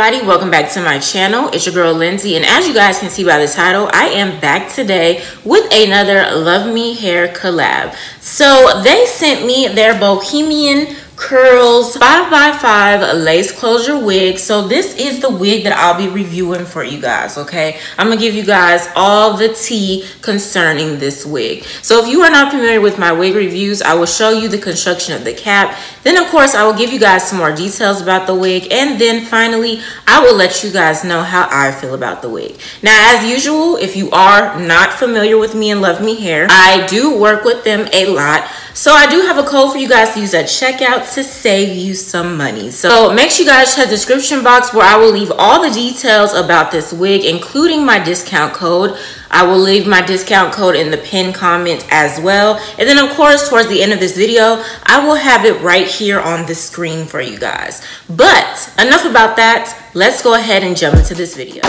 everybody, welcome back to my channel. It's your girl Lindsay, and as you guys can see by the title, I am back today with another LUVMEhair collab. So they sent me their Bohemian Curls 5x5 lace closure wig. So this is the wig that I'll be reviewing for you guys, okay? I'm gonna give you guys all the tea concerning this wig. So if you are not familiar with my wig reviews, I will show you the construction of the cap. Then of course I will give you guys some more details about the wig, and then finally I will let you guys know how I feel about the wig. Now, as usual, if you are not familiar with me and LUVMEhair, I do work with them a lot. So I do have a code for you guys to use at checkout to save you some money. So make sure you guys check the description box where I will leave all the details about this wig, including my discount code. I will leave my discount code in the pinned comment as well. And then of course, towards the end of this video, I will have it right here on the screen for you guys. But enough about that. Let's go ahead and jump into this video.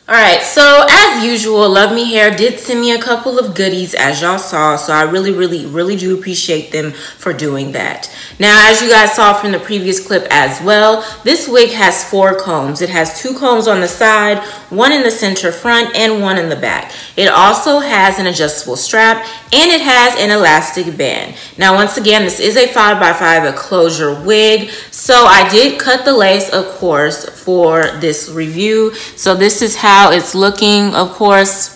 Alright, so as usual, LUVMEhair did send me a couple of goodies, as y'all saw, so I really do appreciate them for doing that. Now, as you guys saw from the previous clip as well, this wig has 4 combs. It has 2 combs on the side, 1 in the center front, and 1 in the back. It also has an adjustable strap, and it has an elastic band. Now, once again, this is a 5x5 closure wig, so I did cut the lace, of course, for this review. So this is how it's looking, of course.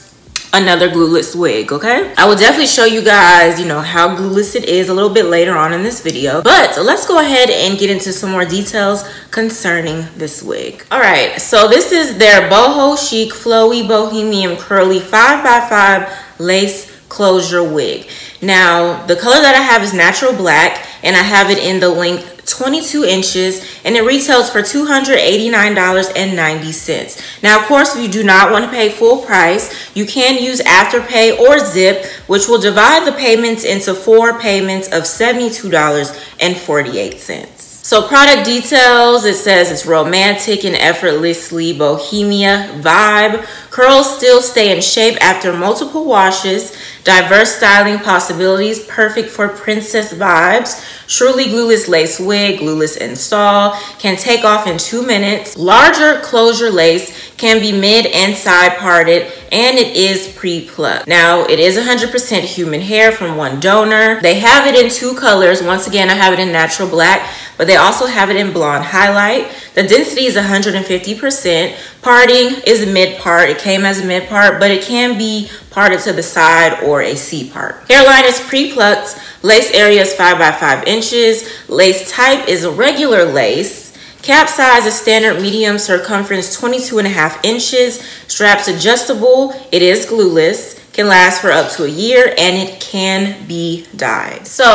Another glueless wig, okay? I will definitely show you guys, how glueless it is a little bit later on in this video. But let's go ahead and get into some more details concerning this wig. All right, so this is their Boho-Chic Flowy Bohemian Curly 5x5 Lace Closure Wig. Now, the color that I have is natural black, and I have it in the length 22 inches, and it retails for $289.90. Now, of course, if you do not want to pay full price, you can use Afterpay or Zip, which will divide the payments into 4 payments of $72.48. So product details, it says it's romantic and effortlessly bohemia vibe. Curls still stay in shape after multiple washes. Diverse styling possibilities, perfect for princess vibes. Truly glueless lace wig, glueless install. Can take off in 2 minutes. Larger closure lace, can be mid and side parted, and it is pre-plucked. Now, it is 100% human hair from one donor. They have it in 2 colors. Once again, I have it in natural black, but they also have it in blonde highlight. The density is 150%. Parting is a mid part. It came as a mid part, but it can be parted to the side or a C part. Hairline is pre-plucked. Lace area is 5 by 5 inches. Lace type is a regular lace. Cap size is standard medium, circumference 22.5 inches. Straps adjustable. It is glueless. can last for up to a year, and it can be dyed. So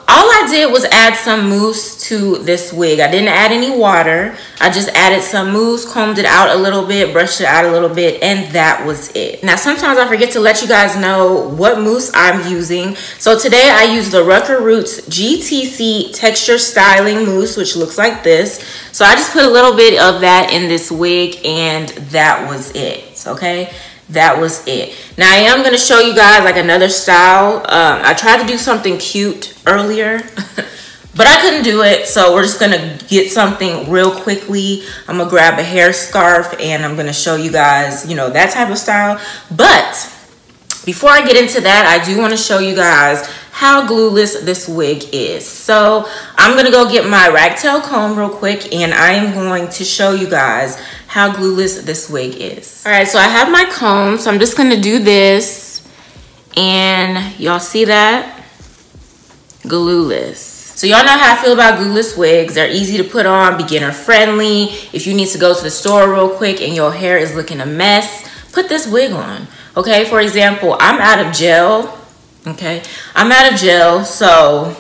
all I did was add some mousse to this wig. I didn't add any water. I just added some mousse, combed it out a little bit, brushed it out a little bit, and that was it. Now sometimes I forget to let you guys know what mousse I'm using. So today I use the Rucker Roots GTC Texture Styling Mousse, which looks like this. So I just put a little bit of that in this wig, and that was it, okay? That was it. Now I am going to show you guys like another style. I tried to do something cute earlier, but I couldn't do it. So we're just going to get something real quickly. I'm going to grab a hair scarf and I'm going to show you guys, you know, that type of style. But before I get into that, I do want to show you guys how glueless this wig is. So I'm going to go get my ragtail comb real quick, and I am going to show you guys how glueless this wig is. All right, so I have my comb, so I'm just going to do this, and y'all see that? Glueless. So y'all know how I feel about glueless wigs. They're easy to put on, beginner friendly. If you need to go to the store real quick and your hair is looking a mess, put this wig on. Okay, for example, I'm out of gel. Okay, I'm out of gel, so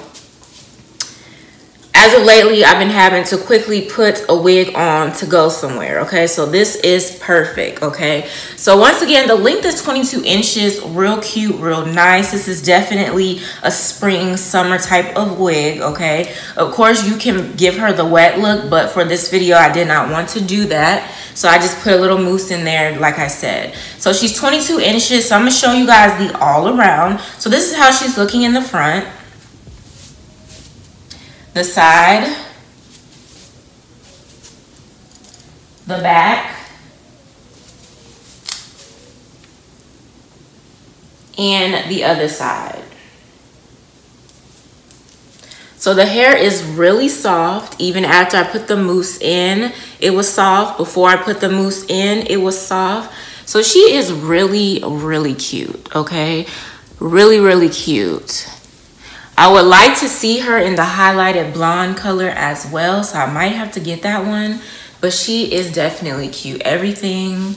as of lately, I've been having to quickly put a wig on to go somewhere. Okay, so this is perfect. Okay, so once again, the length is 22 inches, real cute, real nice. This is definitely a spring, summer type of wig. Okay, of course, you can give her the wet look, but for this video, I did not want to do that. So I just put a little mousse in there, like I said. So she's 22 inches. So I'm going to show you guys the all around. So this is how she's looking in the front, the side, the back, and the other side. So the hair is really soft. Even after I put the mousse in, it was soft. Before I put the mousse in, it was soft. So she is really, really cute, okay? Really, really cute. I would like to see her in the highlighted blonde color as well, so I might have to get that one. But she is definitely cute. Everything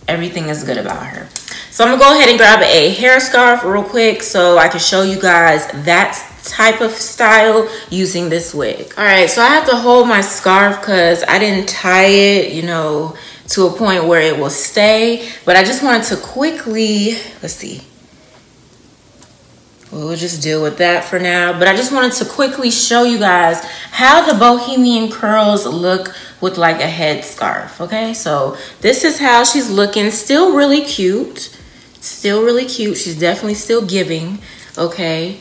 is good about her. So I'm gonna go ahead and grab a hair scarf real quick so I can show you guys that type of style using this wig. All right, so I have to hold my scarf because I didn't tie it, you know, to a point where it will stay. But I just wanted to quickly, let's see. We'll just deal with that for now. But I just wanted to quickly show you guys how the bohemian curls look with like a head scarf. Okay, so this is how she's looking. Still really cute. Still really cute. She's definitely still giving. Okay.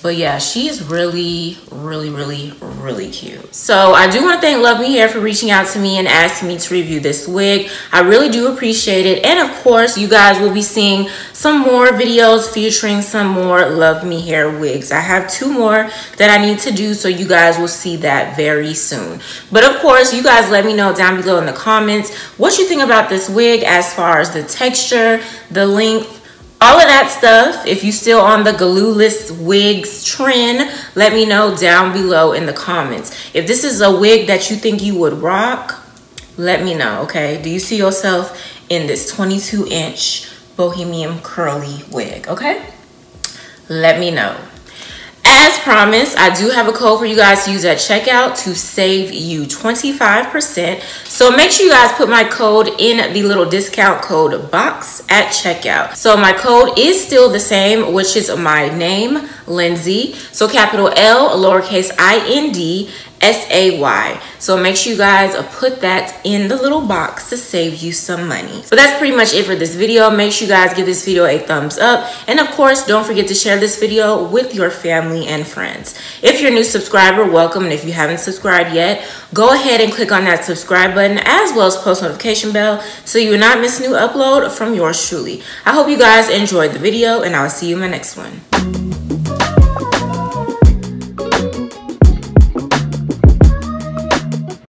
But yeah, she is really, really, really, really cute. So I do want to thank Love Me Hair for reaching out to me and asking me to review this wig. I really do appreciate it. And of course, you guys will be seeing some more videos featuring some more Love Me Hair wigs. I have 2 more that I need to do, so you guys will see that very soon. But of course, you guys let me know down below in the comments what you think about this wig as far as the texture, the length, all of that stuff. If you still on the glueless wigs trend, let me know down below in the comments. If this is a wig that you think you would rock, let me know, okay? Do you see yourself in this 22-inch bohemian curly wig, okay? Let me know. As promised, I do have a code for you guys to use at checkout to save you 25%. So make sure you guys put my code in the little discount code box at checkout. So my code is still the same, which is my name, Lindsay. So capital L, lowercase I-N-D, S-A-Y. So make sure you guys put that in the little box to save you some money. So that's pretty much it for this video. Make sure you guys give this video a thumbs up. And of course, don't forget to share this video with your family and friends. If you're a new subscriber, welcome. And if you haven't subscribed yet, go ahead and click on that subscribe button as well as post notification bell so you will not miss a new upload from yours truly. I hope you guys enjoyed the video, and I'll see you in my next one.